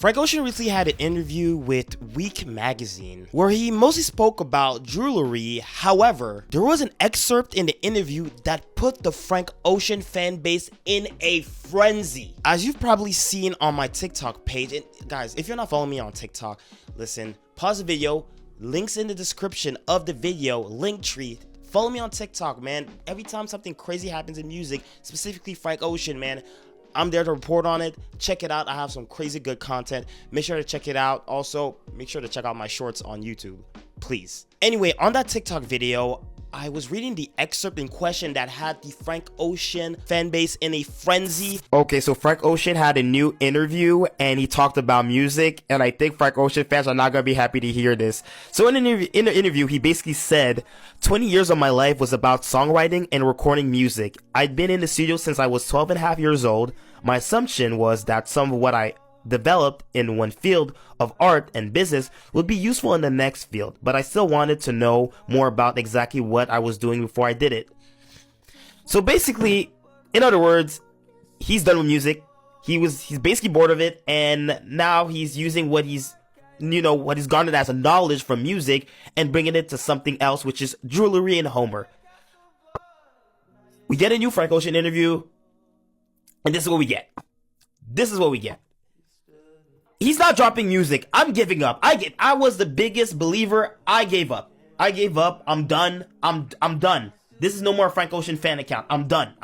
FrankOcean recently had an interview with Week magazine where he mostly spoke about jewelry. However, there was an excerpt in the interview that put the FrankOcean fan base in a frenzy. As you've probably seen on my TikTok page, and guys, if you're not following me on TikTok, listen, pause the video, links in the description of the video, link tree. Follow me on TikTok, man. Every time something crazy happens in music, specifically FrankOcean, man, I'm there to report on it. Check it out. I have some crazy good content. Make sure to check it out. Also, make sure to check out my shorts on YouTube, please. Anyway, on that TikTok video, I was reading the excerpt in question that had the FrankOcean fan base in a frenzy. Okay, so FrankOcean had a new interview and he talked about music, and I think FrankOcean fans are not gonna be happy to hear this. So in the interview, he basically said, 20 years of my life was about songwriting and recording music. I'd been in the studio since I was 12 and a half years old. My assumption was that some of what I developed in one field of art and business would be useful in the next field, but I still wanted to know more about exactly what I was doing before I did it. So basically, in other words, he's done with music. He's basically bored of it, and now he's using what he's garnered as a knowledge from music and bringing it to something else, which is jewelry and Homer. We get a new FrankOcean interview, and this is what we get. He's not dropping music. I'm giving up. I was the biggest believer. I gave up. I'm done. I'm done. This is no more FrankOcean fan account. I'm done.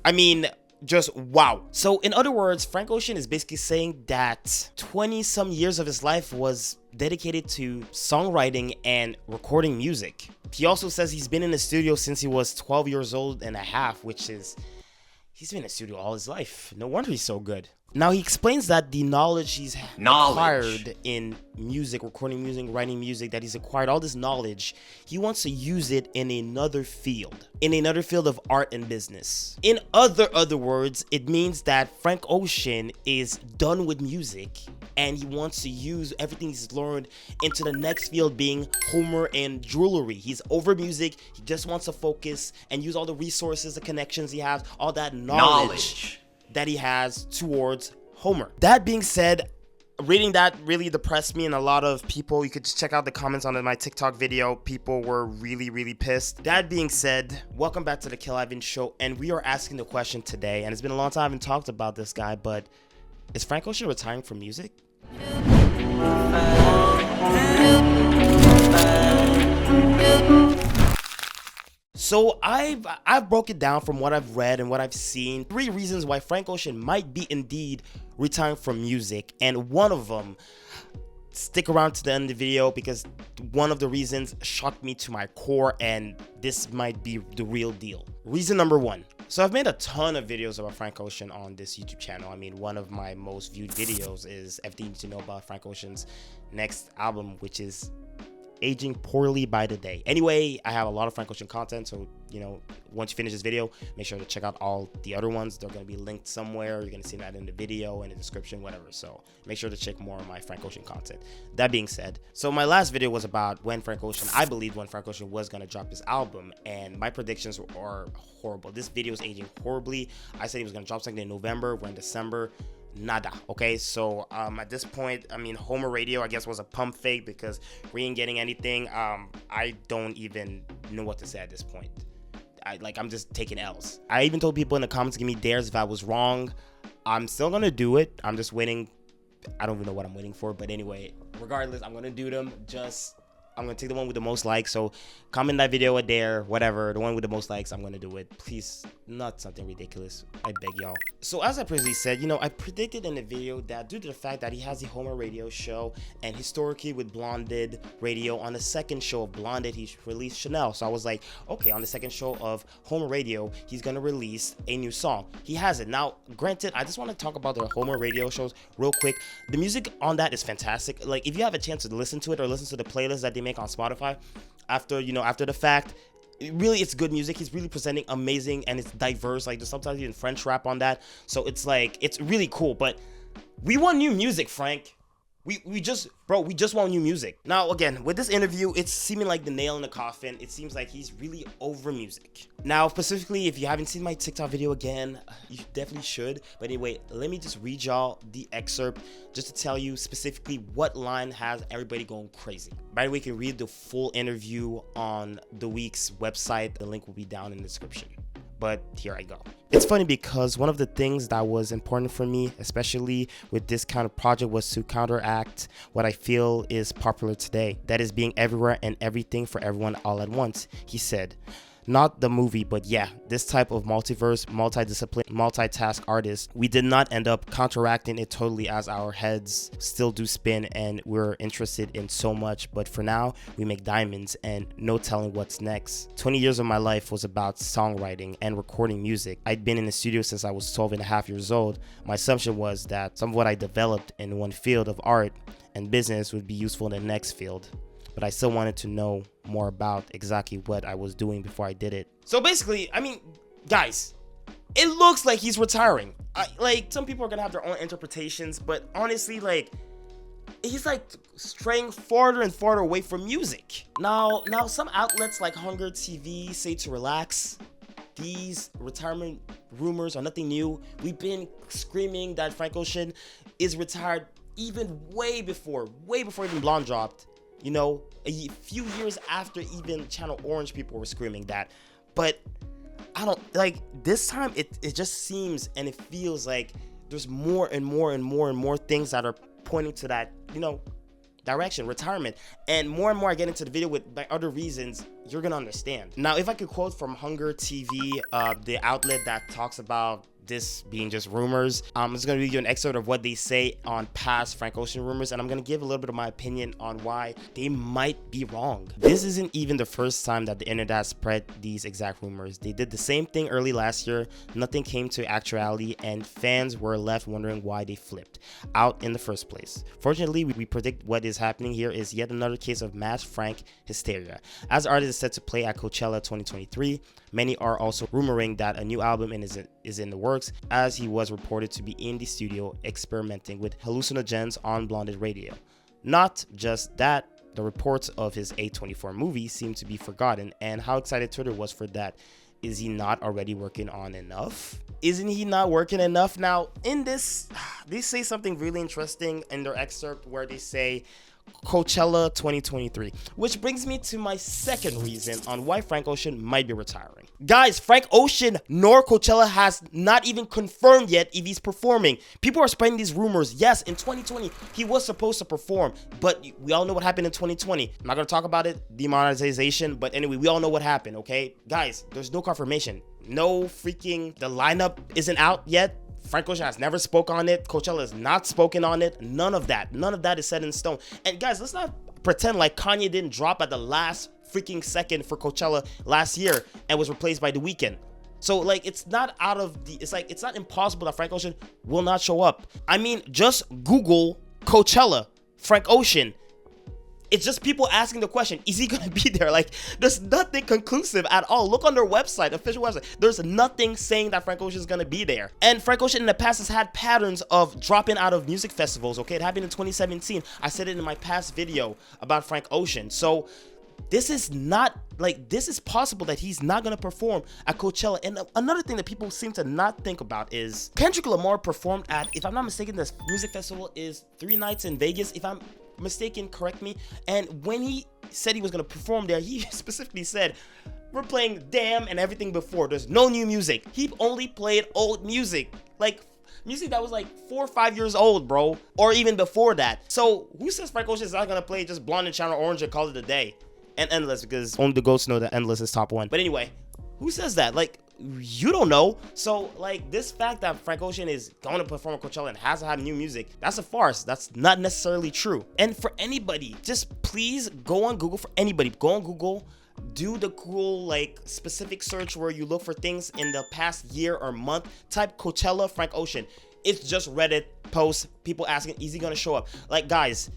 I mean, just wow. So in other words, FrankOcean is basically saying that 20 some years of his life was dedicated to songwriting and recording music. He also says he's been in the studio since he was 12 years old and a half, which is, he's been in the studio all his life. No wonder he's so good. Now, he explains that the knowledge he's acquired in music, recording music, writing music, that he's acquired all this knowledge, he wants to use it in another field of art and business. In other words, it means that FrankOcean is done with music and he wants to use everything he's learned into the next field, being Homer and jewelry. He's over music. He just wants to focus and use all the resources, the connections he has, all that knowledge that he has towards Homer. That being said, reading that really depressed me, and a lot of people, you could just check out the comments on my TikTok video, people were really pissed. That being said, welcome back to the Killivvn Show, and we are asking the question today, and it's been a long time I haven't talked about this guy, but is FrankOcean retiring from music? So I've broke it down from what I've read and what I've seen. 3 reasons why FrankOcean might be indeed retiring from music, and one of them, stick around to the end of the video because one of the reasons shocked me to my core, and this might be the real deal. Reason number 1. So I've made a ton of videos about FrankOcean on this YouTube channel. I mean, one of my most viewed videos is everything you need to know about FrankOcean's next album, which is aging poorly by the day. Anyway, I have a lot of FrankOcean content, so once you finish this video, make sure to check out all the other ones. They're going to be linked somewhere. You're going to see that in the video, in the description, whatever. So make sure to check more of my FrankOcean content. That being said, so my last video was about I believed when FrankOcean was going to drop his album, and my predictions are horrible. This video is aging horribly. I said he was going to drop something in November. We're in December. Nada. Okay, so at this point, I mean, Homer Radio, I guess, was a pump fake because we ain't getting anything. I don't even know what to say at this point. I'm just taking L's. I even told people in the comments to give me dares if I was wrong. I'm still gonna do it. I'm just waiting. I don't even know what I'm waiting for, but anyway, regardless, I'm gonna do them. I'm going to take the one with the most likes, so comment that video a dare, whatever, the one with the most likes, I'm going to do it. Please, not something ridiculous, I beg y'all. So as I previously said, I predicted in the video that due to the fact that he has the Homer Radio show, and historically with Blond did radio, on the second show of Blond did, he released Chanel. So I was like, okay, on the second show of Homer Radio, he's going to release a new song. He has it. Now, granted, I just want to talk about the Homer Radio shows real quick. The music on that is fantastic. Like, if you have a chance to listen to it or listen to the playlist that they make on Spotify after the fact, it's good music. He's really presenting amazing, and it's diverse. Like, there's sometimes even French rap on that, so it's really cool. But we want new music, Frank. We just, bro, we just want new music. Now, again, with this interview, it's seeming like the nail in the coffin. It seems like he's really over music. Now, specifically, if you haven't seen my TikTok video again, you definitely should. But anyway, let me just read y'all the excerpt just to tell you specifically what line has everybody going crazy. By the way, you can read the full interview on the week's website. The link will be down in the description. But here I go. It's funny because one of the things that was important for me, especially with this kind of project, was to counteract what I feel is popular today. That is being everywhere and everything for everyone all at once, he said. Not the movie, but yeah, this type of multiverse, multidiscipline, multitask artist, we did not end up counteracting it totally as our heads still do spin and we're interested in so much. But for now, we make diamonds and no telling what's next. 20 years of my life was about songwriting and recording music. I'd been in the studio since I was 12 and a half years old. My assumption was that some of what I developed in one field of art and business would be useful in the next field. But I still wanted to know more about exactly what I was doing before I did it. So basically, I mean, guys, it looks like he's retiring. Like, some people are gonna have their own interpretations, but honestly, like, he's like straying farther and farther away from music. Now some outlets like Hunger TV say to relax. These retirement rumors are nothing new. We've been screaming that FrankOcean is retired even way before even Blond dropped. You know, a few years after even ChannelOrange people were screaming that. But I don't, like, this time it just seems and it feels like there's more and more things that are pointing to that, you know, direction, retirement. And more I get into the video with by other reasons, you're gonna understand. Now, if I could quote from Hunger TV, the outlet that talks about this being just rumors, I'm just gonna read you an excerpt of what they say on past FrankOcean rumors, and I'm gonna give a little bit of my opinion on why they might be wrong. This isn't even the first time that the internet has spread these exact rumors. They did the same thing early last year. Nothing came to actuality, and fans were left wondering why they flipped out in the first place. Fortunately, we predict what is happening here is yet another case of mass Frank hysteria. As the artist is set to play at Coachella 2023, many are also rumoring that a new album is in the works, as he was reported to be in the studio experimenting with hallucinogens on Blonded Radio. Not just that, the reports of his A24 movie seem to be forgotten, and how excited Twitter was for that. Is he not already working on enough? Isn't he not working enough? Now, in this, they say something really interesting in their excerpt where they say Coachella 2023, which brings me to my second reason on why FrankOcean might be retiring. Guys, FrankOcean nor Coachella has not even confirmed yet if he's performing. People are spreading these rumors. Yes, in 2020 he was supposed to perform, but we all know what happened in 2020. I'm not gonna talk about it, demonetization, but anyway, we all know what happened. Okay, guys, there's no confirmation. No freaking, the lineup isn't out yet. FrankOcean has never spoke on it. Coachella has not spoken on it. None of that is set in stone. And guys, let's not pretend like Kanye didn't drop at the last freaking second for Coachella last year and was replaced by The Weeknd. So like, it's not out of the, it's like, it's not impossible that FrankOcean will not show up. I mean, just Google Coachella, FrankOcean. It's just people asking the question, is he gonna be there? Like, there's nothing conclusive at all. Look on their website, official website. There's nothing saying that FrankOcean is gonna be there. And FrankOcean in the past has had patterns of dropping out of music festivals, okay? It happened in 2017. I said it in my past video about FrankOcean. So this is not, like, this is possible that he's not gonna perform at Coachella. And another thing that people seem to not think about is Kendrick Lamar performed at, if I'm not mistaken, this music festival is 3 nights in Vegas. If I'm mistaken, correct me. And when he said he was going to perform there, he specifically said, we're playing Damn and everything before. There's no new music. He only played old music, like music that was like 4 or 5 years old, bro, or even before that. So who says FrankOcean is not going to play just Blond and ChannelOrange and call it a day? And Endless, because only the ghosts know that Endless is top 1. But anyway, who says that? Like, you don't know. So like, this fact that FrankOcean is going to perform at Coachella and has to have new music, that's a farce. That's not necessarily true. And for anybody, just please go on Google. For anybody, go on Google, do the cool like specific search where you look for things in the past year or month, type Coachella FrankOcean. It's just Reddit posts, people asking, is he gonna show up? Like, guys,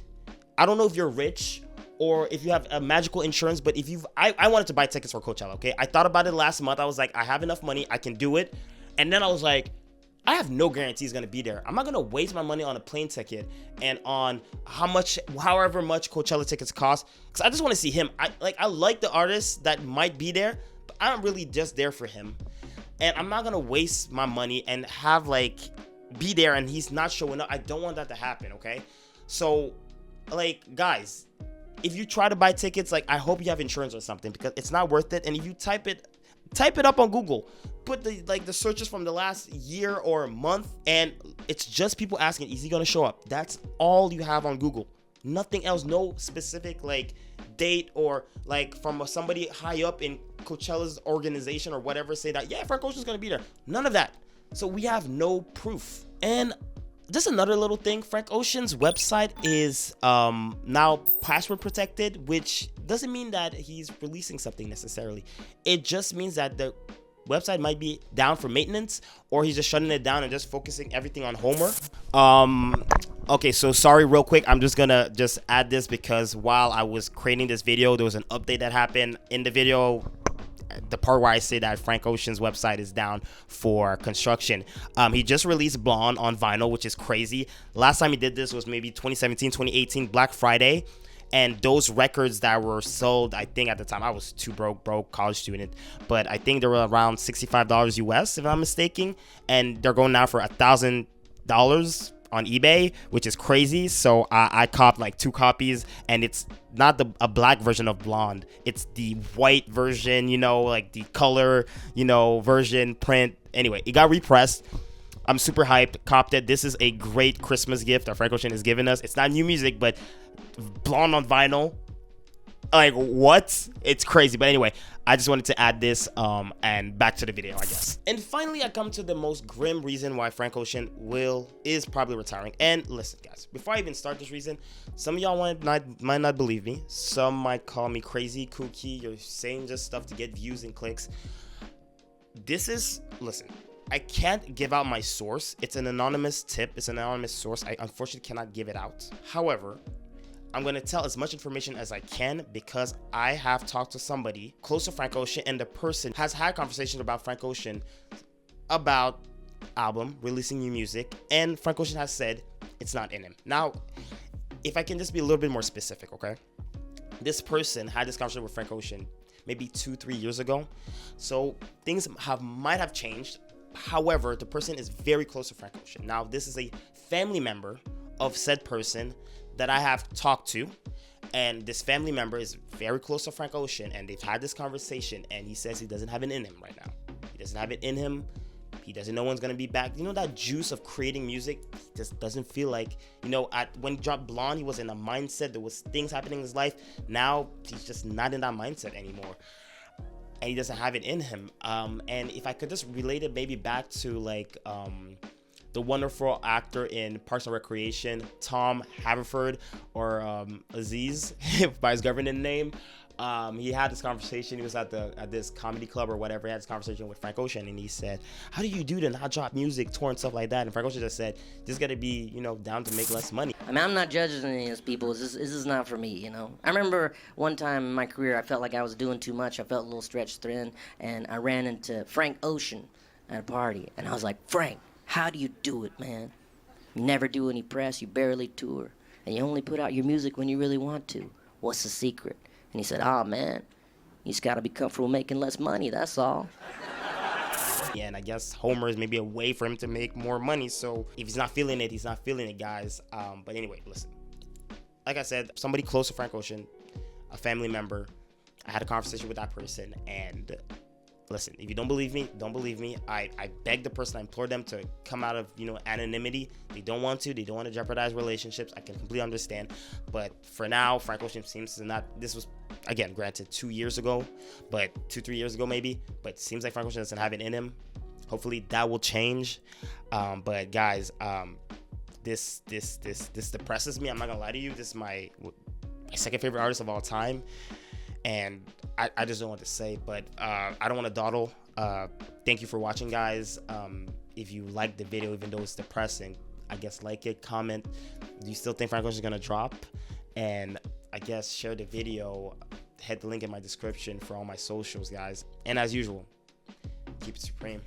I don't know if you're rich or if you have a magical insurance, but if I wanted to buy tickets for Coachella, okay? I thought about it last month. I was like, I have enough money, I can do it. And then I was like, I have no guarantee he's gonna be there. I'm not gonna waste my money on a plane ticket and on however much Coachella tickets cost, because I just want to see him. I like the artists that might be there, but I'm really just there for him. And I'm not gonna waste my money and have like be there and he's not showing up. I don't want that to happen, okay? So like, guys, if you try to buy tickets, like, I hope you have insurance or something, because it's not worth it. And if you type it up on Google, put the searches from the last year or month, and it's just people asking, is he gonna show up? That's all you have on Google. Nothing else. No specific like date or like from somebody high up in Coachella's organization or whatever say that, yeah, FrankOcean's gonna be there. None of that. So we have no proof. And just another little thing, FrankOcean's website is now password protected, which doesn't mean that he's releasing something necessarily. It just means that the website might be down for maintenance, or he's just shutting it down and just focusing everything on Homer. Okay, so sorry, real quick, I'm just gonna add this because while I was creating this video, there was an update that happened in the video. The part where I say that FrankOcean's website is down for construction. He just released Blond on vinyl, which is crazy. Last time he did this was maybe 2017, 2018, Black Friday. And those records that were sold, I think at the time, I was too broke college student, but I think they were around $65 US, if I'm mistaken. And they're going now for $1,000 on eBay, which is crazy. So I copped like 2 copies, and it's not a black version of Blonde, it's the white version, you know, like the color, you know, version print. Anyway, it got repressed. I'm super hyped, copped it. This is a great Christmas gift that FrankOcean has given us. It's not new music, but Blonde on vinyl, like, what? It's crazy. But anyway, I just wanted to add this and back to the video, I guess. And finally, I come to the most grim reason why FrankOcean is probably retiring. And listen, guys, before I even start this reason, some of y'all might not believe me. Some might call me crazy, kooky. You're saying just stuff to get views and clicks. Listen, I can't give out my source. It's an anonymous tip. It's an anonymous source. I unfortunately cannot give it out. However, I'm going to tell as much information as I can because I have talked to somebody close to FrankOcean, and the person has had conversations about FrankOcean, about album, releasing new music, and FrankOcean has said it's not in him. Now, if I can just be a little bit more specific, okay? This person had this conversation with FrankOcean maybe 2-3 years ago, so things might have changed. However, the person is very close to FrankOcean. Now, this is a family member of said person that I have talked to, and this family member is very close to FrankOcean, and they've had this conversation, and he says he doesn't have it in him right now. He doesn't have it in him. He doesn't know when's gonna be back. You know, that juice of creating music just doesn't feel like, you know, when he dropped Blonde, he was in a mindset. There was things happening in his life. Now he's just not in that mindset anymore, and he doesn't have it in him. And if I could just relate it maybe back to like the wonderful actor in Parks and Recreation, Tom Haverford, or Aziz by his government name. He had this conversation. He was at this comedy club or whatever. He had this conversation with FrankOcean, and he said, "How do you do to not drop music, tour, and stuff like that?" And FrankOcean just said, "Just gotta be, you know, down to make less money." I mean, I'm not judging any of these people. This is not for me, you know. I remember one time in my career, I felt like I was doing too much. I felt a little stretched thin, and I ran into FrankOcean at a party, and I was like, "Frank, how do you do it, man? You never do any press, you barely tour, and you only put out your music when you really want to. What's the secret?" And he said, "Oh, man, you just got to be comfortable making less money, that's all." Yeah, and I guess Homer is maybe a way for him to make more money. So if he's not feeling it, he's not feeling it, guys. But anyway, listen. Like I said, somebody close to FrankOcean, a family member, I had a conversation with that person, and listen, if you don't believe me, don't believe me. I beg the person, I implore them to come out of, you know, anonymity. They don't want to jeopardize relationships. I can completely understand. But for now, FrankOcean seems to not, this was, again, granted 2 years ago, but 2-3 years ago maybe, but it seems like FrankOcean doesn't have it in him. Hopefully that will change. But guys, this depresses me. I'm not gonna lie to you. This is my second favorite artist of all time. And I just don't know what to say, but I don't want to dawdle. Thank you for watching, guys. If you like the video, even though it's depressing, I guess like it, comment. Do you still think FrankOcean is gonna drop? And I guess share the video. Hit the link in my description for all my socials, guys. And as usual, keep it supreme.